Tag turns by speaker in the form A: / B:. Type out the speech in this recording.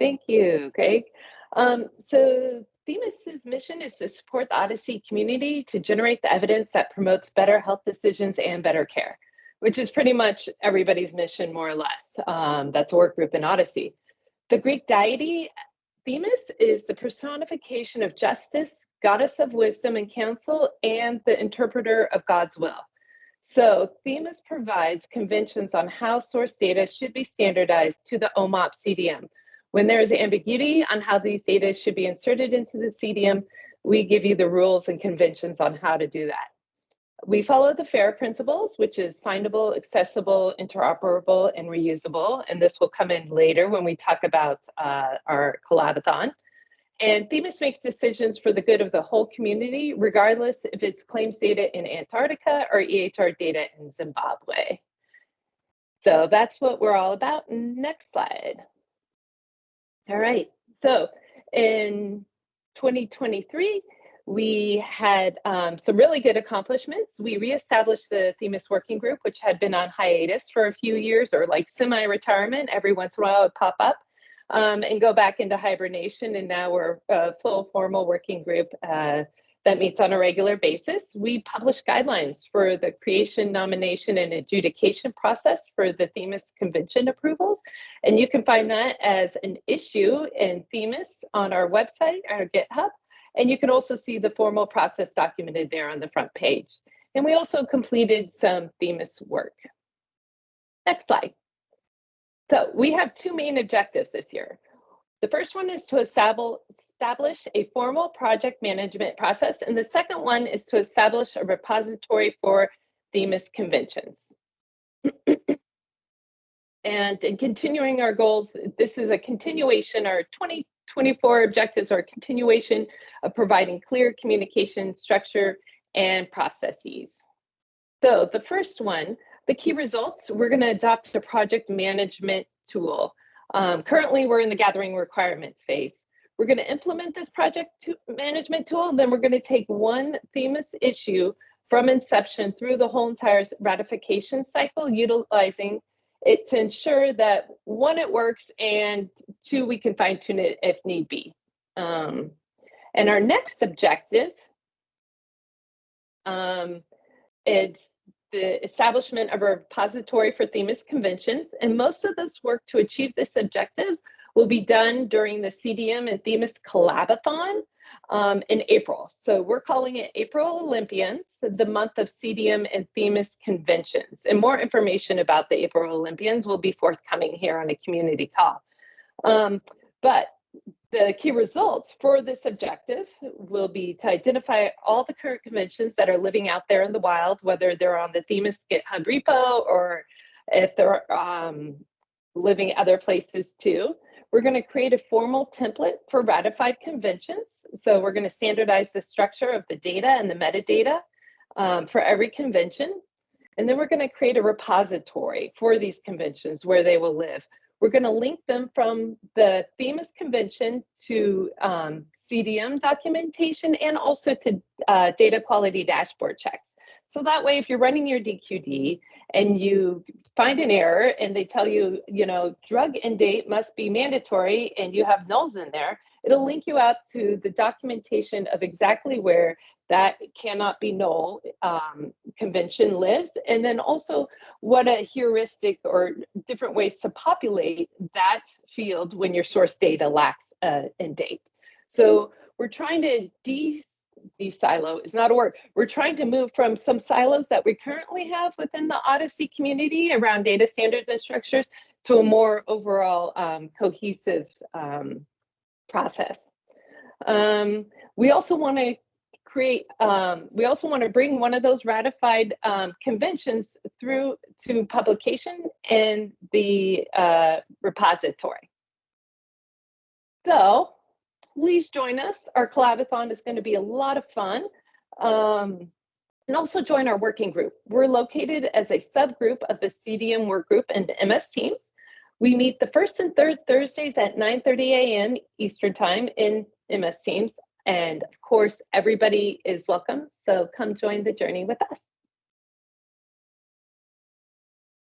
A: Thank you, Greg. So Themis's mission is to support the OHDSI community to generate the evidence that promotes better health decisions and better care, which is pretty much everybody's mission, more or less. That's a work group in OHDSI. The Greek deity Themis is the personification of justice, goddess of wisdom and counsel, and the interpreter of God's will. So Themis provides conventions on how source data should be standardized to the OMOP CDM. When there is ambiguity on how these data should be inserted into the CDM, we give you the rules and conventions on how to do that. We follow the FAIR principles, which is findable, accessible, interoperable, and reusable. And this will come in later when we talk about our collaborathon. And Themis makes decisions for the good of the whole community, regardless if it's claims data in Antarctica or EHR data in Zimbabwe. So that's what we're all about. Next slide. All right, so in 2023, we had some really good accomplishments. We reestablished the Themis Working Group, which had been on hiatus for a few years, or like semi-retirement. Every once in a while it would pop up and go back into hibernation. And now we're a full formal working group that meets on a regular basis. We publish guidelines for the creation, nomination, and adjudication process for the Themis Convention approvals. And you can find that as an issue in Themis on our website, our GitHub. And you can also see the formal process documented there on the front page. And we also completed some Themis work. Next slide. So we have two main objectives this year. The first one is to establish a formal project management process, and the second one is to establish a repository for Themis conventions. And in continuing our goals, this is a continuation, our 2024 objectives are a continuation of providing clear communication structure and processes. So the first one, the key results, we're going to adopt a project management tool. Currently, we're in the gathering requirements phase. We're going to implement this project management tool, then we're going to take one Themis issue from inception through the whole entire ratification cycle, utilizing it to ensure that one, it works, and two, we can fine tune it if need be. And our next objective is the establishment of a repository for Themis conventions, and most of this work to achieve this objective will be done during the CDM and Themis Collaborathon in April. So we're calling it April Olympians, the month of CDM and Themis conventions. And more information about the April Olympians will be forthcoming here on a community call. But the key results for this objective will be to identify all the current conventions that are living out there in the wild, whether they're on the Themis GitHub repo or if they're living other places too. We're going to create a formal template for ratified conventions. So we're going to standardize the structure of the data and the metadata for every convention. And then we're going to create a repository for these conventions where they will live. We're going to link them from the Themis convention to CDM documentation and also to data quality dashboard checks. So that way, if you're running your DQD and you find an error and they tell you, drug and date must be mandatory and you have nulls in there, it'll link you out to the documentation of exactly where that cannot be null convention lives, and then also what a heuristic or different ways to populate that field when your source data lacks in date. So we're trying to de-silo is not a word. We're trying to move from some silos that we currently have within the OHDSI community around data standards and structures to a more overall cohesive process. We also want to bring one of those ratified conventions through to publication in the repository. So please join us. Our collaborathon is going to be a lot of fun. And also join our working group. We're located as a subgroup of the CDM work group and MS Teams. We meet the first and third Thursdays at 9:30 a.m. Eastern Time in MS Teams. And of course, everybody is welcome. So come join the journey with us.